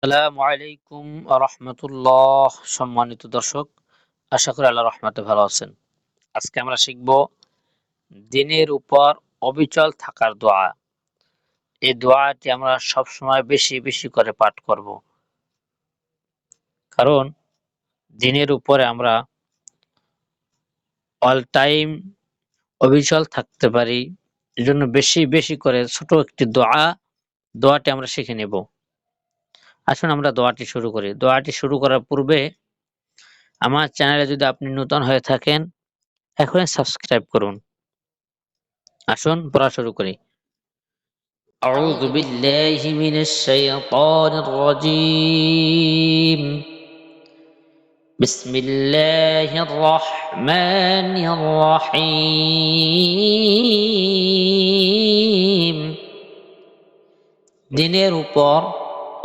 আসসালামু আলাইকুম রহমতুল্লাহ। সম্মানিত দর্শক, আশা করি আল্লাহ রহমতে ভালো আছেন। আজকে আমরা শিখব দিনের উপর অবিচল থাকার দোয়া। এই দোয়াটি আমরা সবসময় বেশি বেশি করে পাঠ করব, কারণ দিনের উপরে আমরা অল টাইম অবিচল থাকতে পারি। এজন্য বেশি বেশি করে ছোট একটি দোয়াটি আমরা শিখে নেব। আসুন আমরা দোয়াটি শুরু করি। দোয়াটি শুরু করার পূর্বে আমার চ্যানেলে যদি আপনি নতুন হয়ে থাকেন, এখনই সাবস্ক্রাইব করুন। আসুন পড়া শুরু করি। أعوذ بالله من الشيطان الرجيم. بسم الله الرحمن الرحيم. দিনের উপর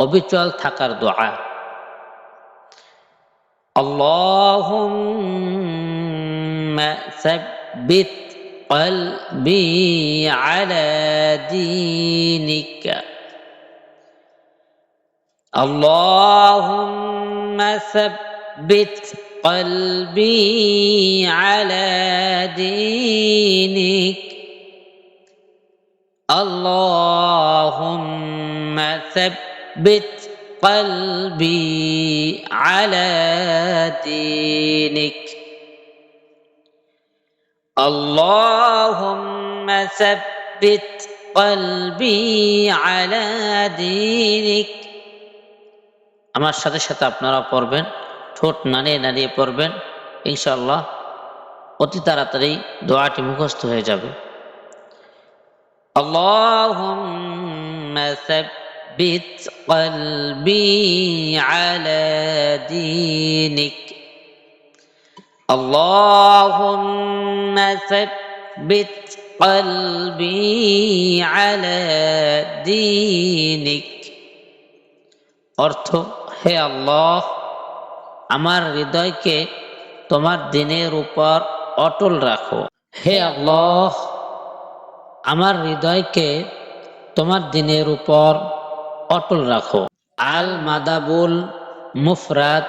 অবিচল থাকার দোয়া। আল্লাহুম্মা সাব্বিত قلبي على دينك. اللهم ثبت قلبي على دينك. اللهم ثبت قلبي على دينك. اللهم ثبت قلبي على دينك. আমার সাথে সাথে আপনারা পড়বেন, ঠোঁট নাড়িয়ে নাড়িয়ে পড়বেন। ইনশাআল্লাহ অতি তাড়াতাড়ি দোয়াটি মুখস্থ হয়ে যাবে। আল্লাহুম্মা সাব্বিত কলবি আলা দীনিক। আল্লাহুম্মা সাব্বিত কলবি আলা দীনিক। অর্থ: হে আল্লাহ, আমার হৃদয়কে তোমার দিনের উপর অটল রাখো। হে আল্লাহ, আমার হৃদয়কে তোমার দিনের উপর অটল রাখো। আল মাদাবুল মুফরাদ,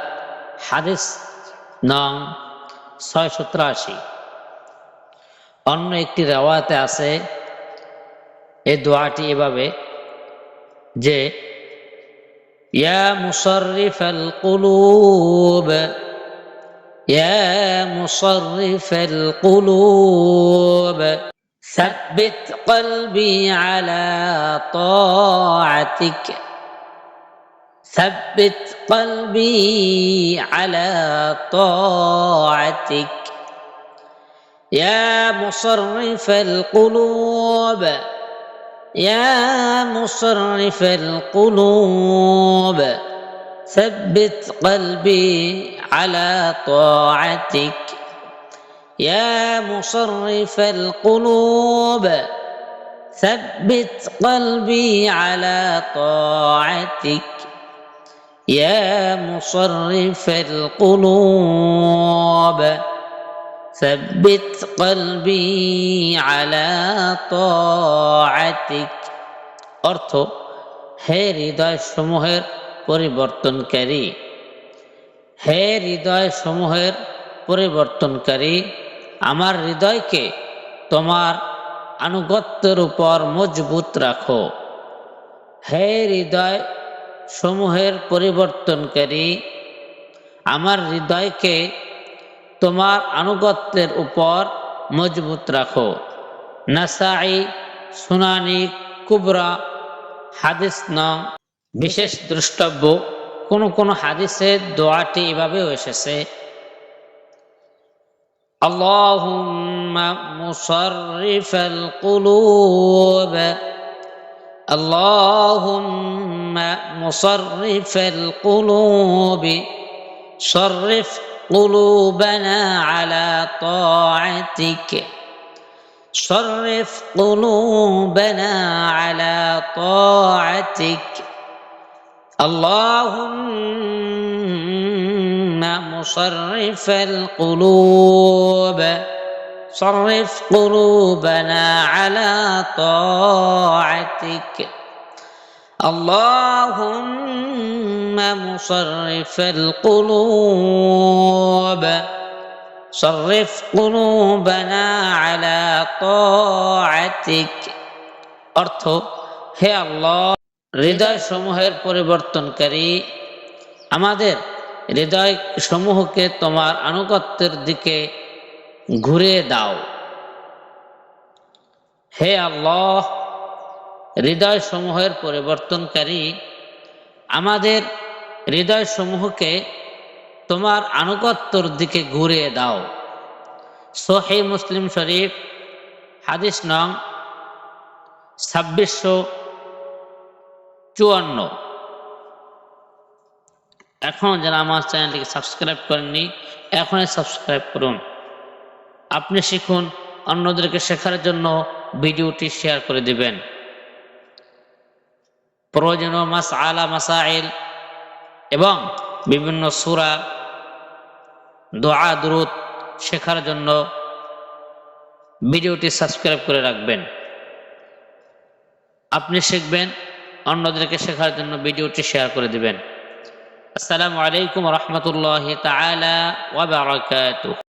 হাদিস নং 683। অন্য একটি রিওয়ায়াতে আছে এই দোয়াটি এভাবে যে, ইয়া মুসাররিফাল কুলুব, ইয়া মুসাররিফাল কুলুব ثبت قلبي على طاعتك. ثبت قلبي على طاعتك. يا مصرف القلوب، يا مصرف القلوب ثبت قلبي على طاعتك. يا مصرف القلوب ثبت قلبي على طاعتك. يا مصرف القلوب ثبت قلبي على طاعتك. অর্থ: হে হৃদয় সমূহের পরিবর্তনকারী, হে হৃদয় সমূহের পরিবর্তনকারী, আমার হৃদয়কে তোমার আনুগত্যের উপর মজবুত রাখো। হে হৃদয় সমূহের পরিবর্তনকারী, আমার হৃদয়কে তোমার আনুগত্যের উপর মজবুত রাখো। নাসাঈ সুনানি কুবরা, হাদিস নং। বিশেষ দ্রষ্টব্য: কোন হাদিসে দোয়াটি এভাবেও এসেছে, আল্লাহুম্মা মুসাররিফাল কুলুব, আল্লাহুম্মা মুসাররিফাল কুলুবি صرف قلوبنا على طاعتك. صرف قلوبنا على طاعتك. اللهم مصرف القلوب صرف قلوبنا على طاعتك. আল্লাহুম্মা মুসাররিফাল কুলুব صرف قلوبنا على طاعتك। অর্থ, হে আল্লাহ, হৃদয় সমূহের পরিবর্তনকারী, আমাদের হৃদয় সমূহকে তোমার আনুগত্যের দিকে ঘুরিয়ে দাও। হে আল্লাহ, হৃদয় সমূহের পরিবর্তনকারী, আমাদের হৃদয় সমূহকে তোমার আনুগত্যের দিকে ঘুরিয়ে দাও। সহিহ মুসলিম শরীফ, হাদিস নং 2654। এখন যারা আমার চ্যানেলটিকে সাবস্ক্রাইব করেননি, এখনই সাবস্ক্রাইব করুন। আপনি শিখুন, অন্যদেরকে শেখার জন্য ভিডিওটি শেয়ার করে দিবেন। প্রয়োজনীয় মাসআলা, মাসাইল এবং বিভিন্ন সূরা, দোয়া, দুরূদ শেখার জন্য ভিডিওটি সাবস্ক্রাইব করে রাখবেন। আপনি শিখবেন, অন্যদেরকে শেখার জন্য ভিডিওটি শেয়ার করে দিবেন। আসসালামু আলাইকুম ওয়া রাহমাতুল্লাহি তাআলা ওয়া বারাকাতুহু।